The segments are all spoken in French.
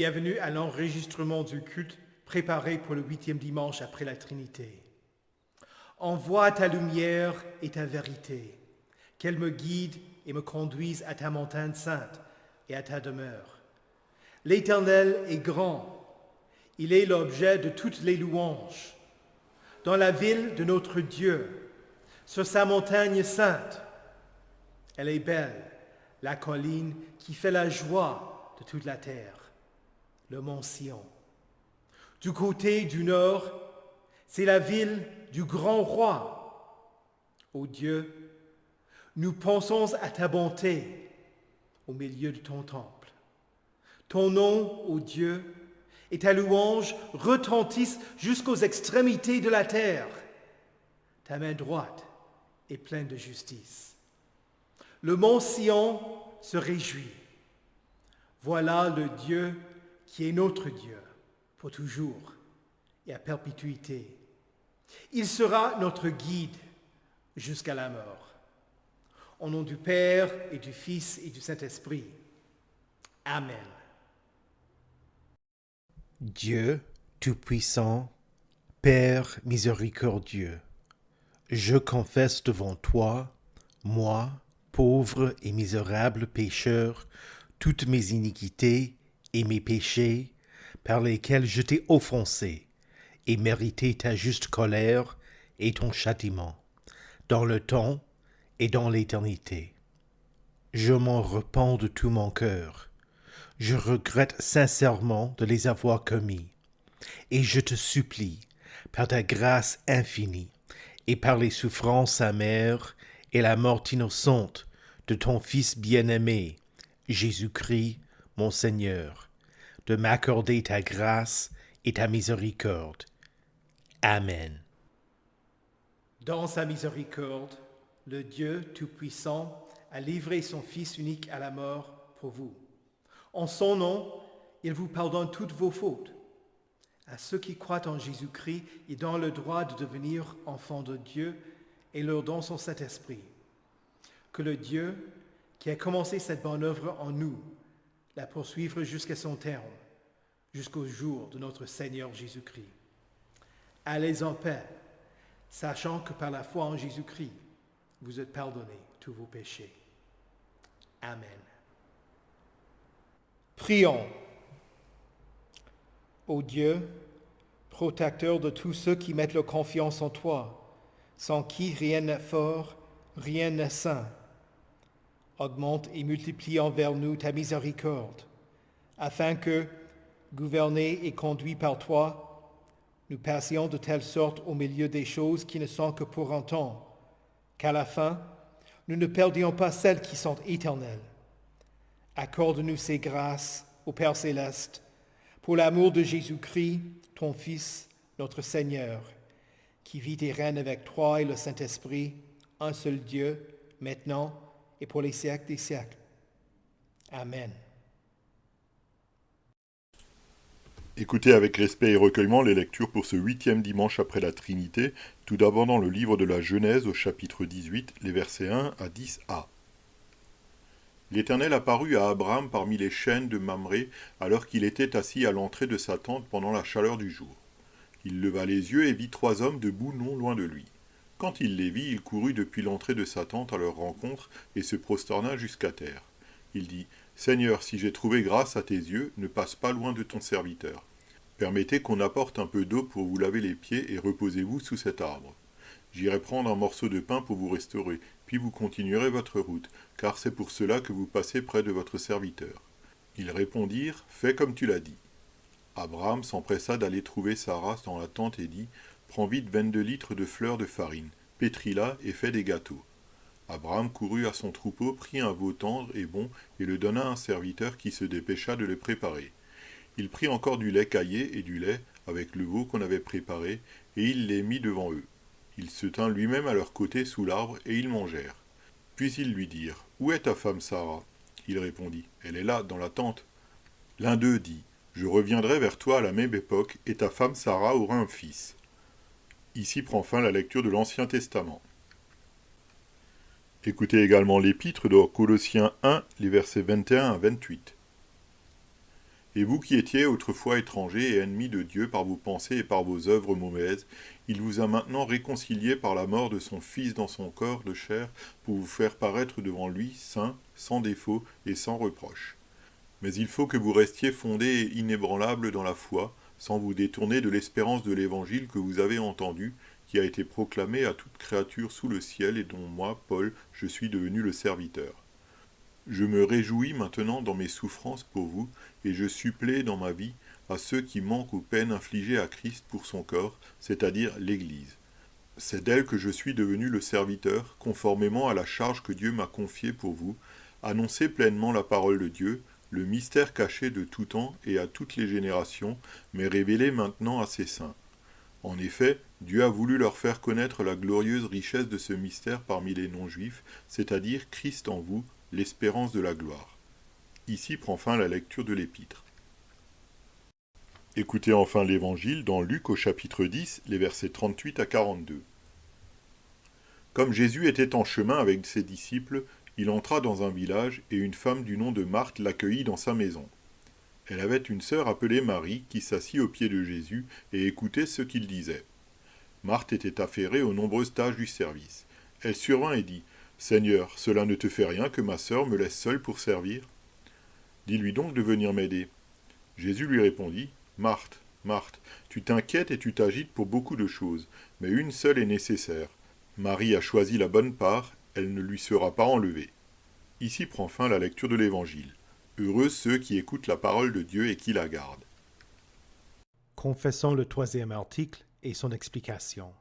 Bienvenue à l'enregistrement du culte préparé pour le 8e dimanche après la Trinité. Envoie ta lumière et ta vérité, qu'elle me guide et me conduise à ta montagne sainte et à ta demeure. L'Éternel est grand, il est l'objet de toutes les louanges. Dans la ville de notre Dieu, sur sa montagne sainte, elle est belle, la colline qui fait la joie de toute la terre, le mont Sion. Du côté du nord, c'est la ville du grand roi. Ô Dieu, nous pensons à ta bonté au milieu de ton temple. Ton nom, ô Dieu, et ta louange retentissent jusqu'aux extrémités de la terre. Ta main droite est pleine de justice. Le mont Sion se réjouit. Voilà le Dieu qui est notre Dieu pour toujours et à perpétuité. Il sera notre guide jusqu'à la mort. Au nom du Père et du Fils et du Saint-Esprit. Amen. Dieu Tout-Puissant, Père miséricordieux, je confesse devant toi, moi, pauvre et misérable pécheur, toutes mes iniquités et mes péchés par lesquels je t'ai offensé et mérité ta juste colère et ton châtiment, dans le temps et dans l'éternité. Je m'en repens de tout mon cœur. Je regrette sincèrement de les avoir commis, et je te supplie, par ta grâce infinie, et par les souffrances amères et la mort innocente de ton Fils bien-aimé, Jésus-Christ, mon Seigneur, de m'accorder ta grâce et ta miséricorde. Amen. Dans sa miséricorde, le Dieu Tout-Puissant a livré son Fils unique à la mort pour vous. En son nom, il vous pardonne toutes vos fautes. À ceux qui croient en Jésus-Christ, il donne le droit de devenir enfants de Dieu et leur donne son Saint-Esprit. Que le Dieu qui a commencé cette bonne œuvre en nous la poursuivre jusqu'à son terme, jusqu'au jour de notre Seigneur Jésus-Christ. Allez en paix, sachant que par la foi en Jésus-Christ, vous êtes pardonnés tous vos péchés. Amen. Prions. Ô Dieu, protecteur de tous ceux qui mettent leur confiance en toi, sans qui rien n'est fort, rien n'est saint, augmente et multiplie envers nous ta miséricorde, afin que, gouvernés et conduits par toi, nous passions de telle sorte au milieu des choses qui ne sont que pour un temps, qu'à la fin, nous ne perdions pas celles qui sont éternelles. Accorde-nous ces grâces, ô Père céleste, pour l'amour de Jésus-Christ, ton Fils, notre Seigneur, qui vit et règne avec toi et le Saint-Esprit, un seul Dieu, maintenant et pour les siècles des siècles. Amen. Écoutez avec respect et recueillement les lectures pour ce 8e dimanche après la Trinité, tout d'abord dans le livre de la Genèse au chapitre 18, les versets 1 à 10a. L'Éternel apparut à Abraham parmi les chênes de Mamré, alors qu'il était assis à l'entrée de sa tente pendant la chaleur du jour. Il leva les yeux et vit 3 hommes debout non loin de lui. Quand il les vit, il courut depuis l'entrée de sa tente à leur rencontre et se prosterna jusqu'à terre. Il dit, « Seigneur, si j'ai trouvé grâce à tes yeux, ne passe pas loin de ton serviteur. Permettez qu'on apporte un peu d'eau pour vous laver les pieds et reposez-vous sous cet arbre. J'irai prendre un morceau de pain pour vous restaurer, puis vous continuerez votre route, car c'est pour cela que vous passez près de votre serviteur. » Ils répondirent, « Fais comme tu l'as dit. » Abraham s'empressa d'aller trouver Sarah dans la tente et dit, « Prends vite 22 litres de fleur de farine, pétris-la et fais des gâteaux. » Abraham courut à son troupeau, prit un veau tendre et bon, et le donna à un serviteur qui se dépêcha de le préparer. Il prit encore du lait caillé et du lait, avec le veau qu'on avait préparé, et il les mit devant eux. Il se tint lui-même à leur côté sous l'arbre, et ils mangèrent. Puis ils lui dirent, « Où est ta femme Sarah ?» Il répondit, « Elle est là, dans la tente. » L'un d'eux dit, « Je reviendrai vers toi à la même époque, et ta femme Sarah aura un fils. » Ici prend fin la lecture de l'Ancien Testament. Écoutez également l'épître de Colossiens 1, les versets 21 à 28. Et vous qui étiez autrefois étrangers et ennemis de Dieu par vos pensées et par vos œuvres mauvaises, il vous a maintenant réconciliés par la mort de son Fils dans son corps de chair pour vous faire paraître devant lui saint, sans défaut et sans reproche. Mais il faut que vous restiez fondés et inébranlables dans la foi, sans vous détourner de l'espérance de l'Évangile que vous avez entendu, qui a été proclamé à toute créature sous le ciel et dont moi, Paul, je suis devenu le serviteur. Je me réjouis maintenant dans mes souffrances pour vous, et je supplée dans ma vie à ceux qui manquent aux peines infligées à Christ pour son corps, c'est-à-dire l'Église. C'est d'elle que je suis devenu le serviteur, conformément à la charge que Dieu m'a confiée pour vous, annoncer pleinement la parole de Dieu, le mystère caché de tout temps et à toutes les générations, mais révélé maintenant à ses saints. En effet, Dieu a voulu leur faire connaître la glorieuse richesse de ce mystère parmi les non-juifs, c'est-à-dire Christ en vous, l'espérance de la gloire. Ici prend fin la lecture de l'Épître. Écoutez enfin l'Évangile dans Luc au chapitre 10, les versets 38 à 42. Comme Jésus était en chemin avec ses disciples, il entra dans un village et une femme du nom de Marthe l'accueillit dans sa maison. Elle avait une sœur appelée Marie qui s'assit aux pieds de Jésus et écoutait ce qu'il disait. Marthe était affairée aux nombreuses tâches du service. Elle survint et dit « Seigneur, cela ne te fait rien que ma sœur me laisse seule pour servir ? Dis-lui donc de venir m'aider. » Jésus lui répondit « Marthe, Marthe, tu t'inquiètes et tu t'agites pour beaucoup de choses, mais une seule est nécessaire. Marie a choisi la bonne part, elle ne lui sera pas enlevée. » Ici prend fin la lecture de l'Évangile. Heureux ceux qui écoutent la parole de Dieu et qui la gardent. Confessons le troisième article et son explication.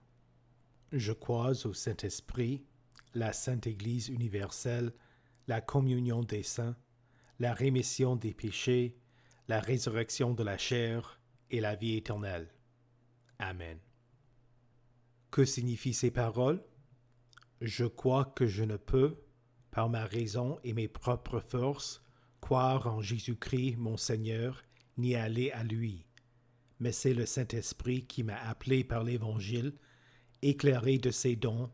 Je crois au Saint-Esprit, la Sainte Église universelle, la communion des saints, la rémission des péchés, la résurrection de la chair et la vie éternelle. Amen. Que signifient ces paroles? Je crois que je ne peux, par ma raison et mes propres forces, croire en Jésus-Christ mon Seigneur, ni aller à lui. Mais c'est le Saint-Esprit qui m'a appelé par l'Évangile, éclairé de ses dons,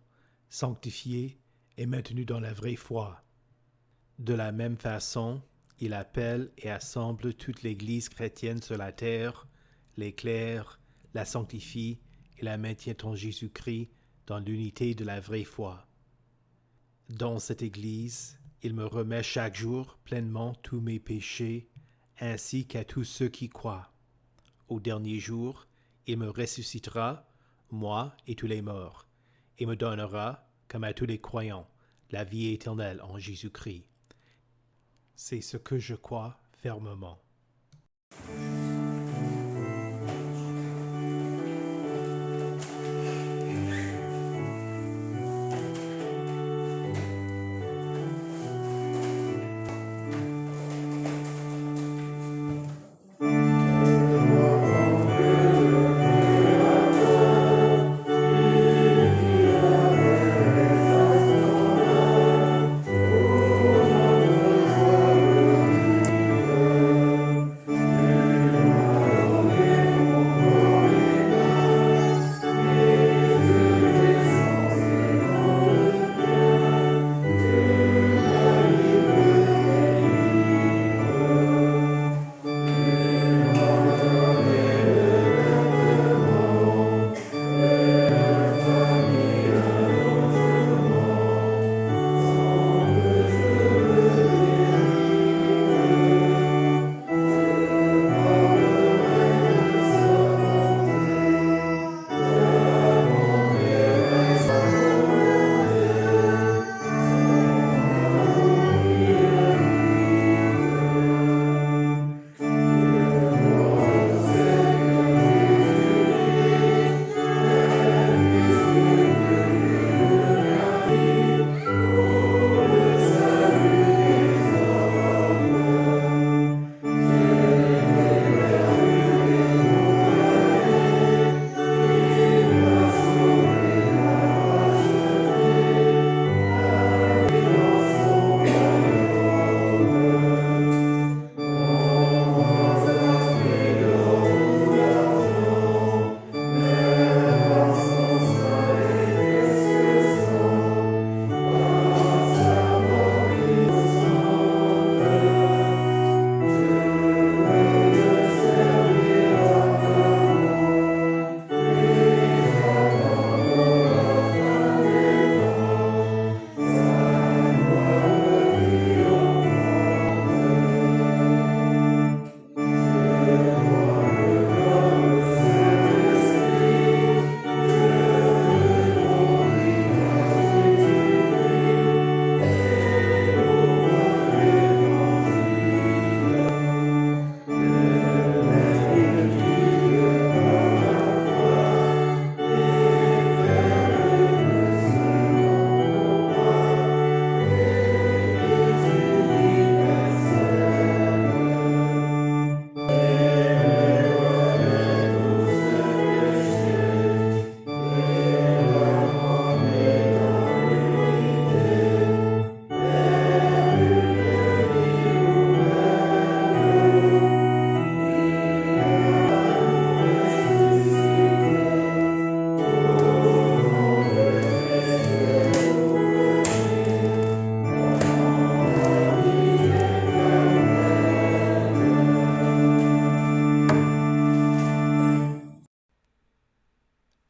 sanctifié et maintenu dans la vraie foi. De la même façon, il appelle et assemble toute l'Église chrétienne sur la terre, l'éclaire, la sanctifie et la maintient en Jésus-Christ dans l'unité de la vraie foi. Dans cette Église, il me remet chaque jour pleinement tous mes péchés, ainsi qu'à tous ceux qui croient. Au dernier jour, il me ressuscitera, moi et tous les morts, et me donnera, comme à tous les croyants, la vie éternelle en Jésus-Christ. C'est ce que je crois fermement.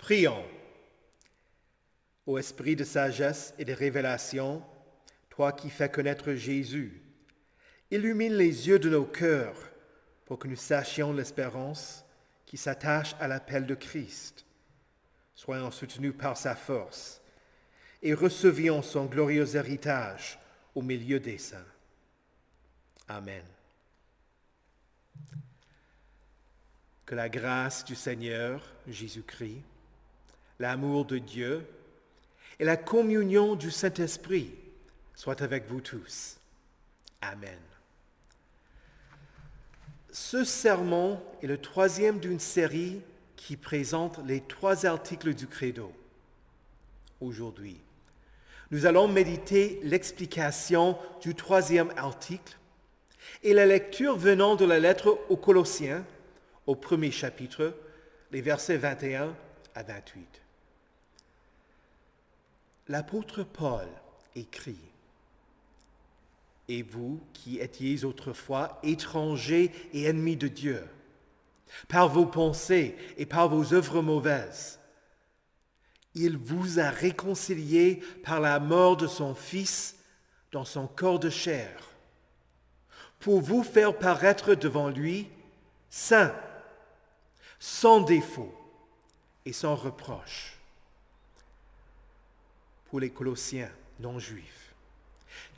Prions. Ô esprit de sagesse et de révélation, toi qui fais connaître Jésus, illumine les yeux de nos cœurs pour que nous sachions l'espérance qui s'attache à l'appel de Christ. Soyons soutenus par sa force et recevions son glorieux héritage au milieu des saints. Amen. Que la grâce du Seigneur Jésus-Christ, l'amour de Dieu et la communion du Saint-Esprit soient avec vous tous. Amen. Ce sermon est le troisième d'une série qui présente les 3 articles du Credo. Aujourd'hui, nous allons méditer l'explication du 3e article et la lecture venant de la lettre aux Colossiens, au 1er chapitre, les versets 21 à 28. L'apôtre Paul écrit: « Et vous qui étiez autrefois étrangers et ennemis de Dieu, par vos pensées et par vos œuvres mauvaises, il vous a réconciliés par la mort de son Fils dans son corps de chair, pour vous faire paraître devant lui saint, sans défaut et sans reproche. » Pour les Colossiens non-juifs,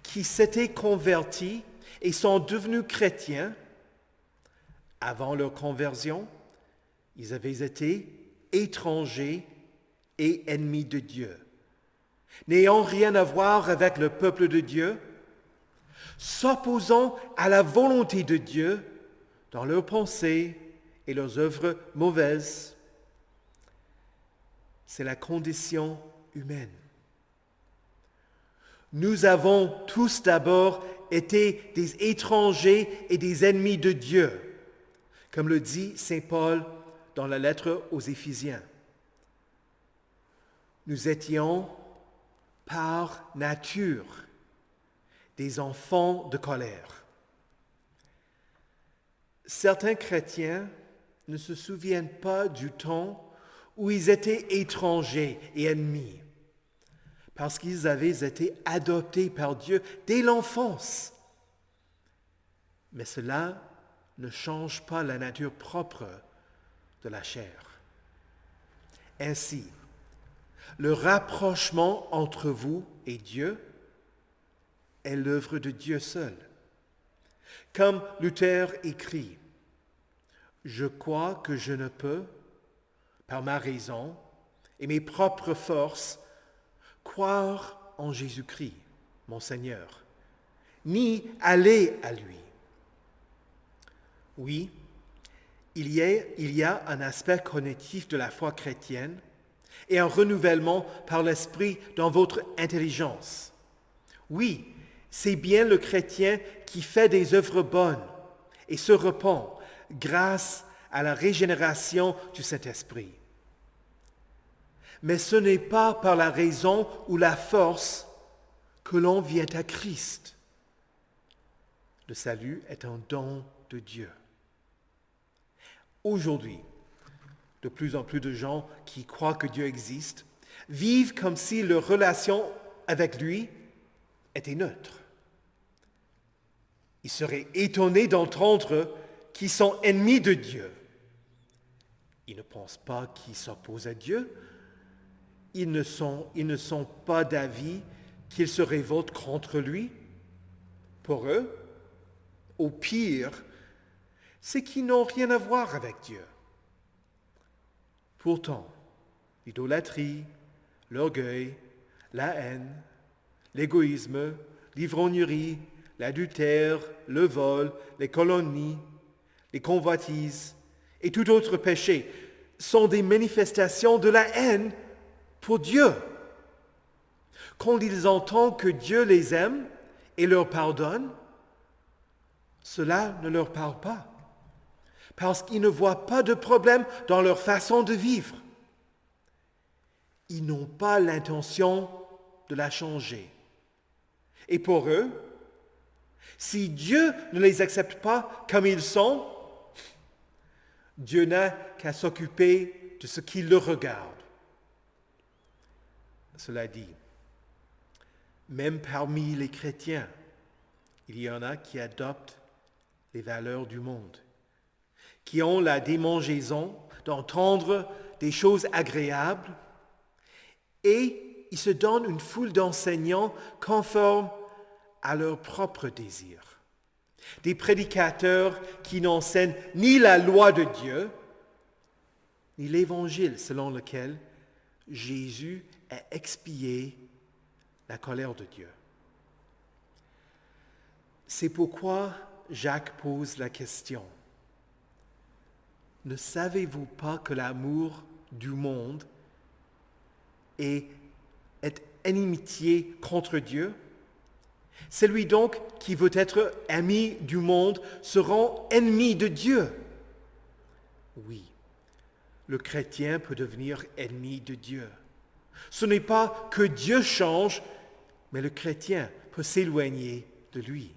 qui s'étaient convertis et sont devenus chrétiens, avant leur conversion, ils avaient été étrangers et ennemis de Dieu, n'ayant rien à voir avec le peuple de Dieu, s'opposant à la volonté de Dieu dans leurs pensées et leurs œuvres mauvaises. C'est la condition humaine. Nous avons tous d'abord été des étrangers et des ennemis de Dieu, comme le dit saint Paul dans la lettre aux Éphésiens. Nous étions par nature des enfants de colère. Certains chrétiens ne se souviennent pas du temps où ils étaient étrangers et ennemis, parce qu'ils avaient été adoptés par Dieu dès l'enfance. Mais cela ne change pas la nature propre de la chair. Ainsi, le rapprochement entre vous et Dieu est l'œuvre de Dieu seul. Comme Luther écrit: « Je crois que je ne peux, par ma raison et mes propres forces, croire en Jésus-Christ, mon Seigneur, ni aller à lui. » Oui, il y a un aspect cognitif de la foi chrétienne et un renouvellement par l'Esprit dans votre intelligence. Oui, c'est bien le chrétien qui fait des œuvres bonnes et se repent grâce à la régénération du Saint-Esprit. Mais ce n'est pas par la raison ou la force que l'on vient à Christ. Le salut est un don de Dieu. Aujourd'hui, de plus en plus de gens qui croient que Dieu existe vivent comme si leur relation avec lui était neutre. Ils seraient étonnés d'entendre qu'ils sont ennemis de Dieu. Ils ne pensent pas qu'ils s'opposent à Dieu. Ils ne sont pas d'avis qu'ils se révoltent contre lui. Pour eux, au pire, c'est qu'ils n'ont rien à voir avec Dieu. Pourtant, l'idolâtrie, l'orgueil, la haine, l'égoïsme, l'ivrognerie, l'adultère, le vol, les calomnies, les convoitises et tout autre péché sont des manifestations de la haine pour Dieu. Quand ils entendent que Dieu les aime et leur pardonne, cela ne leur parle pas, parce qu'ils ne voient pas de problème dans leur façon de vivre. Ils n'ont pas l'intention de la changer. Et pour eux, si Dieu ne les accepte pas comme ils sont, Dieu n'a qu'à s'occuper de ce qui le regarde. Cela dit, même parmi les chrétiens, il y en a qui adoptent les valeurs du monde, qui ont la démangeaison d'entendre des choses agréables et ils se donnent une foule d'enseignants conformes à leurs propres désirs. Des prédicateurs qui n'enseignent ni la loi de Dieu, ni l'évangile selon lequel Jésus a expié la colère de Dieu. C'est pourquoi Jacques pose la question. Ne savez-vous pas que l'amour du monde est inimitié contre Dieu? Celui donc qui veut être ami du monde se rend ennemi de Dieu. Oui, le chrétien peut devenir ennemi de Dieu. Ce n'est pas que Dieu change, mais le chrétien peut s'éloigner de lui.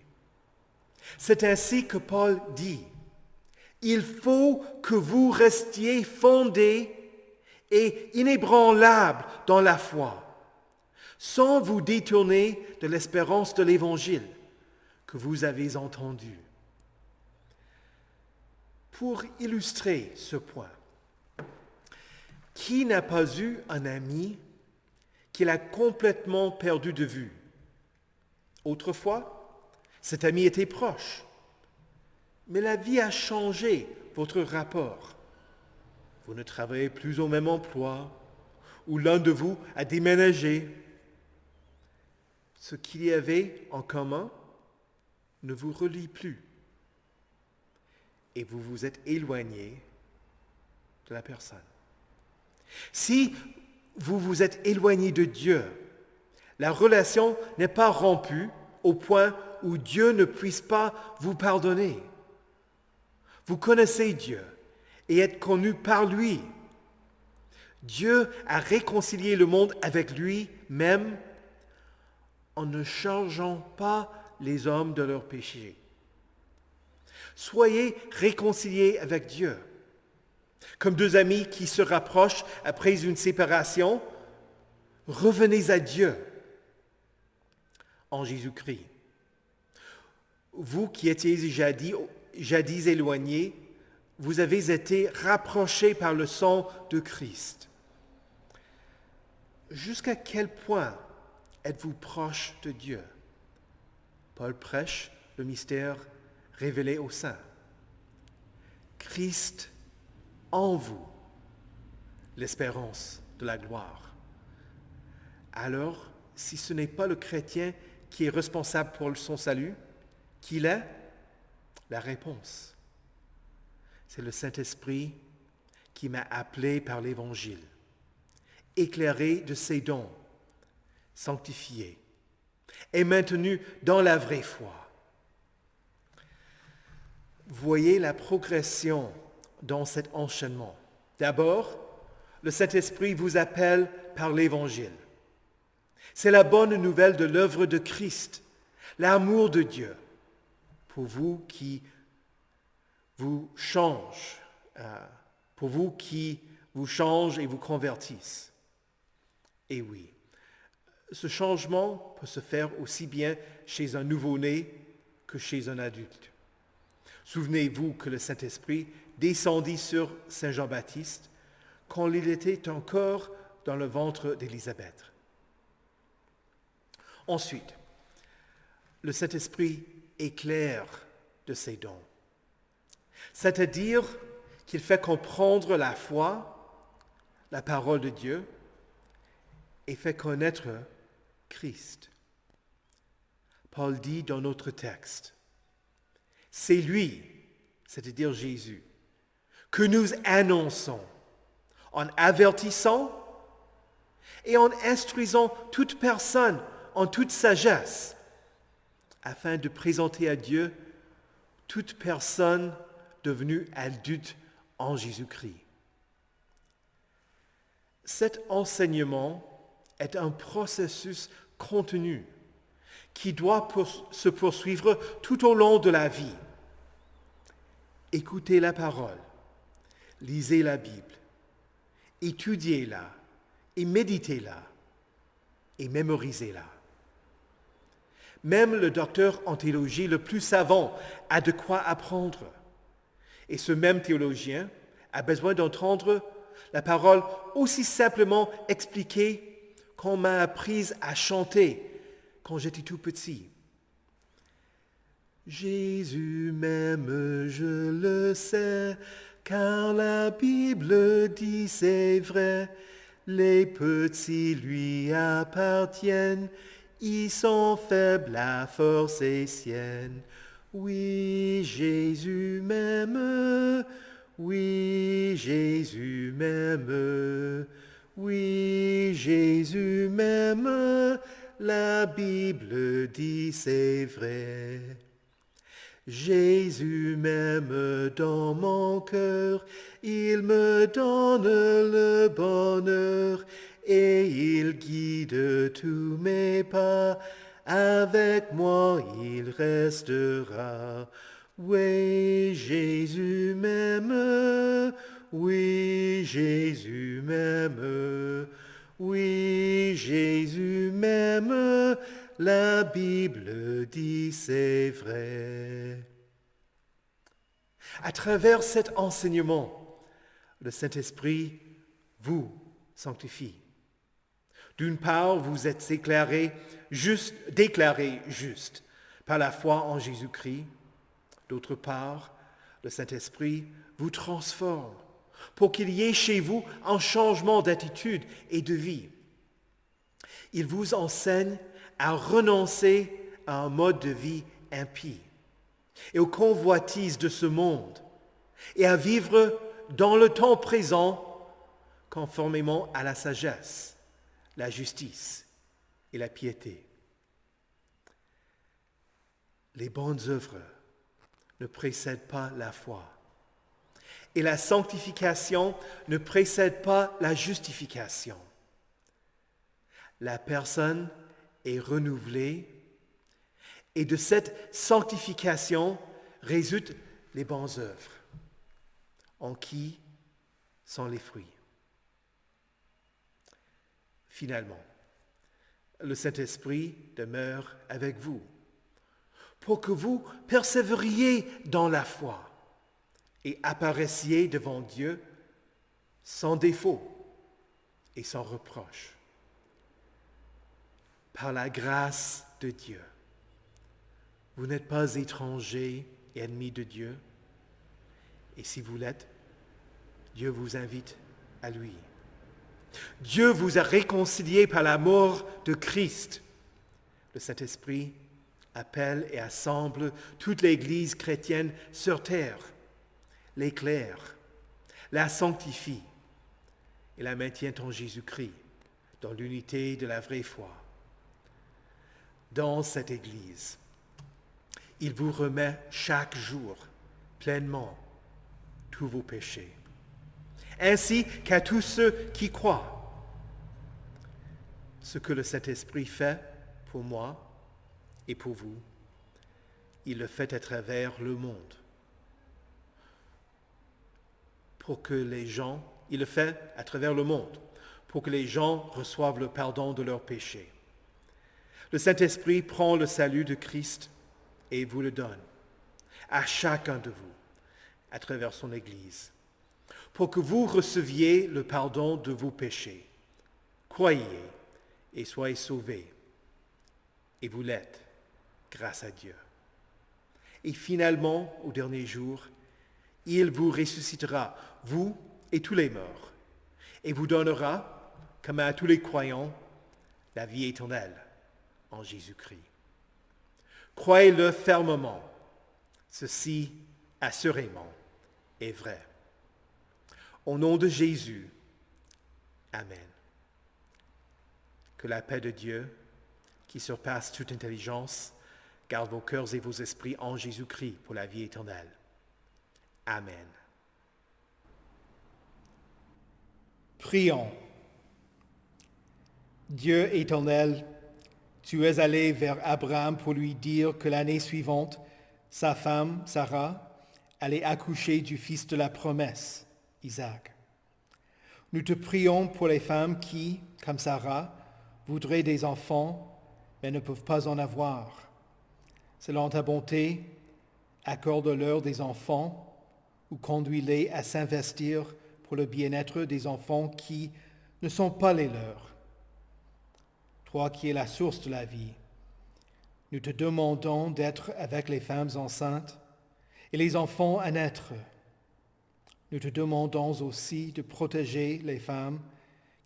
C'est ainsi que Paul dit, « Il faut que vous restiez fondés et inébranlables dans la foi, sans vous détourner de l'espérance de l'Évangile que vous avez entendu. » Pour illustrer ce point, qui n'a pas eu un ami qu'il a complètement perdu de vue? Autrefois, cet ami était proche, mais la vie a changé votre rapport. Vous ne travaillez plus au même emploi, ou l'un de vous a déménagé. Ce qu'il y avait en commun ne vous relie plus, et vous vous êtes éloigné de la personne. Si vous vous êtes éloigné de Dieu, la relation n'est pas rompue au point où Dieu ne puisse pas vous pardonner. Vous connaissez Dieu et êtes connu par lui. Dieu a réconcilié le monde avec lui-même en ne chargeant pas les hommes de leurs péchés. Soyez réconciliés avec Dieu. Comme deux amis qui se rapprochent après une séparation, revenez à Dieu en Jésus-Christ. Vous qui étiez jadis éloignés, vous avez été rapprochés par le sang de Christ. Jusqu'à quel point êtes-vous proche de Dieu? Paul prêche le mystère révélé aux saints. Christ en vous, l'espérance de la gloire. Alors, si ce n'est pas le chrétien qui est responsable pour son salut, qui l'est? La réponse, c'est le Saint-Esprit qui m'a appelé par l'Évangile, éclairé de ses dons, sanctifié et maintenu dans la vraie foi. Voyez la progression dans cet enchaînement. D'abord, le Saint-Esprit vous appelle par l'Évangile. C'est la bonne nouvelle de l'œuvre de Christ, l'amour de Dieu, pour vous qui vous change et vous convertissent. Et oui, ce changement peut se faire aussi bien chez un nouveau-né que chez un adulte. Souvenez-vous que le Saint-Esprit descendit sur Saint Jean-Baptiste quand il était encore dans le ventre d'Élisabeth. Ensuite, le Saint-Esprit éclaire de ses dons, c'est-à-dire qu'il fait comprendre la foi, la parole de Dieu, et fait connaître Christ. Paul dit dans notre texte, c'est lui, c'est-à-dire Jésus, que nous annonçons en avertissant et en instruisant toute personne en toute sagesse, afin de présenter à Dieu toute personne devenue adulte en Jésus-Christ. Cet enseignement est un processus continu qui doit se poursuivre tout au long de la vie. Écoutez la parole, lisez la Bible, étudiez-la et méditez-la. et mémorisez-la. Même le docteur en théologie le plus savant a de quoi apprendre. Et ce même théologien a besoin d'entendre la parole aussi simplement expliquée qu'on m'a apprise à chanter quand j'étais tout petit. Jésus m'aime, je le sais, car la Bible dit c'est vrai. Les petits lui appartiennent, ils sont faibles, la force est sienne. Oui, Jésus m'aime, oui, Jésus m'aime, oui, Jésus m'aime, la Bible dit c'est vrai. Jésus m'aime dans mon cœur, il me donne le bonheur et il guide tous mes pas. Avec moi il restera. Oui, Jésus m'aime, oui, Jésus m'aime, oui, Jésus m'aime, la Bible dit c'est vrai. À travers cet enseignement, le Saint-Esprit vous sanctifie. D'une part, vous êtes déclarés justes par la foi en Jésus-Christ. D'autre part, le Saint-Esprit vous transforme pour qu'il y ait chez vous un changement d'attitude et de vie. Il vous enseigne à renoncer à un mode de vie impie et aux convoitises de ce monde et à vivre dans le temps présent conformément à la sagesse, la justice et la piété. Les bonnes œuvres ne précèdent pas la foi et la sanctification ne précède pas la justification. La personne est renouvelée et de cette sanctification résultent les bonnes œuvres, en qui sont les fruits. Finalement, le Saint-Esprit demeure avec vous pour que vous persévériez dans la foi et apparaissiez devant Dieu sans défaut et sans reproche. Par la grâce de Dieu, vous n'êtes pas étrangers et ennemis de Dieu, et si vous l'êtes, Dieu vous invite à lui. Dieu vous a réconciliés par la mort de Christ. Le Saint-Esprit appelle et assemble toute l'Église chrétienne sur terre, l'éclaire, la sanctifie et la maintient en Jésus-Christ, dans l'unité de la vraie foi. Dans cette Église, il vous remet chaque jour pleinement tous vos péchés, ainsi qu'à tous ceux qui croient. Ce que le Saint-Esprit fait pour moi et pour vous, il le fait à travers le monde. Il le fait à travers le monde pour que les gens reçoivent le pardon de leurs péchés. Le Saint-Esprit prend le salut de Christ et vous le donne à chacun de vous à travers son Église, pour que vous receviez le pardon de vos péchés. Croyez et soyez sauvés. Et vous l'êtes grâce à Dieu. Et finalement, au dernier jour, il vous ressuscitera, vous et tous les morts, et vous donnera, comme à tous les croyants, la vie éternelle en Jésus-Christ. Croyez-le fermement, ceci assurément est vrai. Au nom de Jésus, Amen. Que la paix de Dieu, qui surpasse toute intelligence, garde vos cœurs et vos esprits en Jésus-Christ pour la vie éternelle. Amen. Prions. Dieu éternel, tu es allé vers Abraham pour lui dire que l'année suivante, sa femme, Sarah, allait accoucher du fils de la promesse, Isaac. Nous te prions pour les femmes qui, comme Sarah, voudraient des enfants, mais ne peuvent pas en avoir. Selon ta bonté, accorde-leur des enfants ou conduis-les à s'investir pour le bien-être des enfants qui ne sont pas les leurs. Toi qui es la source de la vie, nous te demandons d'être avec les femmes enceintes et les enfants à naître. Nous te demandons aussi de protéger les femmes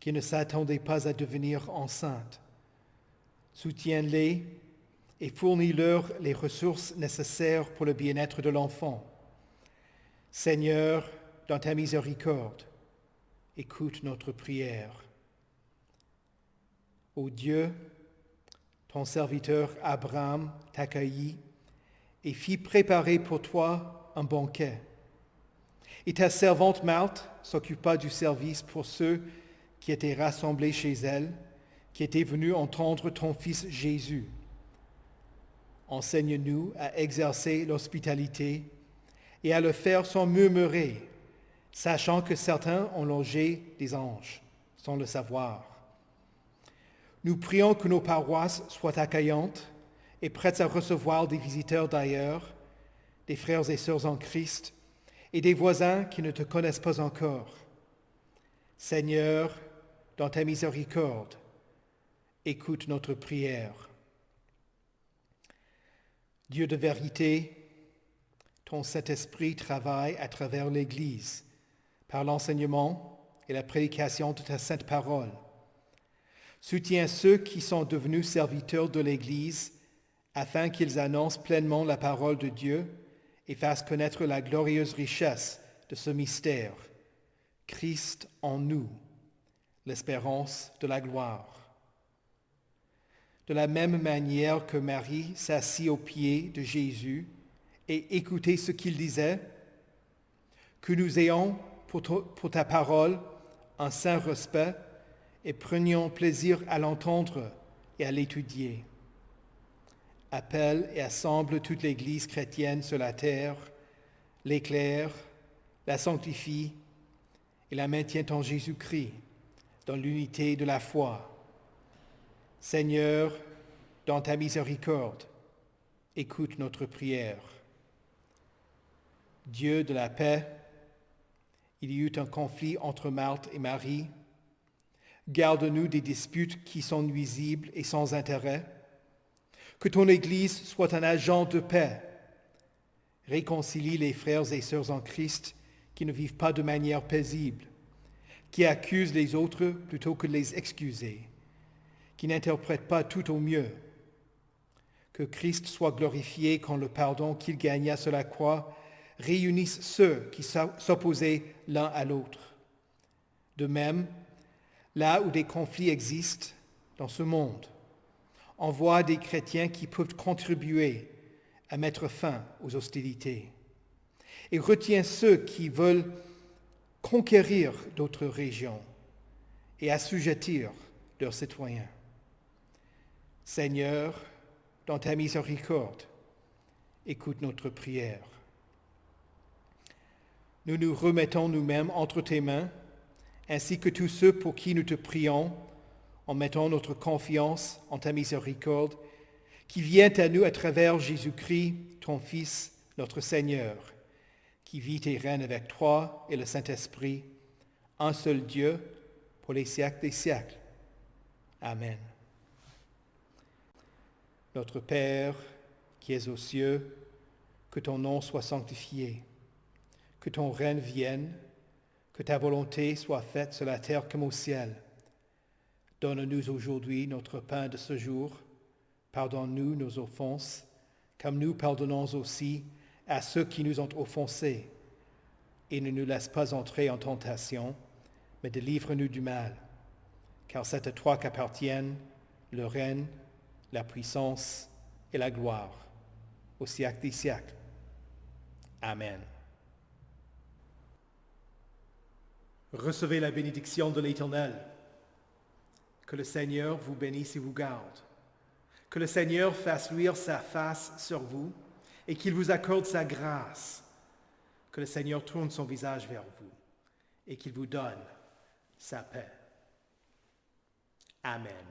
qui ne s'attendaient pas à devenir enceintes. Soutiens-les et fournis-leur les ressources nécessaires pour le bien-être de l'enfant. Seigneur, dans ta miséricorde, écoute notre prière. Ô Dieu, ton serviteur Abraham t'accueillit et fit préparer pour toi un banquet. Et ta servante Marthe s'occupa du service pour ceux qui étaient rassemblés chez elle, qui étaient venus entendre ton Fils Jésus. Enseigne-nous à exercer l'hospitalité et à le faire sans murmurer, sachant que certains ont logé des anges, sans le savoir. Nous prions que nos paroisses soient accueillantes et prêtes à recevoir des visiteurs d'ailleurs, des frères et sœurs en Christ et des voisins qui ne te connaissent pas encore. Seigneur, dans ta miséricorde, écoute notre prière. Dieu de vérité, ton Saint-Esprit travaille à travers l'Église par l'enseignement et la prédication de ta sainte parole. Soutiens ceux qui sont devenus serviteurs de l'Église afin qu'ils annoncent pleinement la parole de Dieu et fassent connaître la glorieuse richesse de ce mystère, Christ en nous, l'espérance de la gloire. De la même manière que Marie s'assit aux pieds de Jésus et écoutait ce qu'il disait, que nous ayons pour ta parole un saint respect et prenions plaisir à l'entendre et à l'étudier. Appelle et assemble toute l'Église chrétienne sur la terre, l'éclaire, la sanctifie et la maintient en Jésus-Christ, dans l'unité de la foi. Seigneur, dans ta miséricorde, écoute notre prière. Dieu de la paix, il y eut un conflit entre Marthe et Marie. Garde-nous des disputes qui sont nuisibles et sans intérêt. Que ton Église soit un agent de paix. Réconcilie les frères et sœurs en Christ qui ne vivent pas de manière paisible, qui accusent les autres plutôt que de les excuser, qui n'interprètent pas tout au mieux. Que Christ soit glorifié quand le pardon qu'il gagna sur la croix réunisse ceux qui s'opposaient l'un à l'autre. De même, là où des conflits existent dans ce monde, envoie des chrétiens qui peuvent contribuer à mettre fin aux hostilités. Et retiens ceux qui veulent conquérir d'autres régions et assujettir leurs citoyens. Seigneur, dans ta miséricorde, écoute notre prière. Nous nous remettons nous-mêmes entre tes mains, ainsi que tous ceux pour qui nous te prions, en mettant notre confiance en ta miséricorde, qui vient à nous à travers Jésus-Christ, ton Fils, notre Seigneur, qui vit et règne avec toi et le Saint-Esprit, un seul Dieu, pour les siècles des siècles. Amen. Notre Père, qui es aux cieux, que ton nom soit sanctifié, que ton règne vienne, que ta volonté soit faite sur la terre comme au ciel. Donne-nous aujourd'hui notre pain de ce jour. Pardonne-nous nos offenses, comme nous pardonnons aussi à ceux qui nous ont offensés. Et ne nous laisse pas entrer en tentation, mais délivre-nous du mal. Car c'est à toi qu'appartiennent le règne, la puissance et la gloire, au siècle des siècles. Amen. Recevez la bénédiction de l'Éternel. Que le Seigneur vous bénisse et vous garde. Que le Seigneur fasse luire sa face sur vous et qu'il vous accorde sa grâce. Que le Seigneur tourne son visage vers vous et qu'il vous donne sa paix. Amen.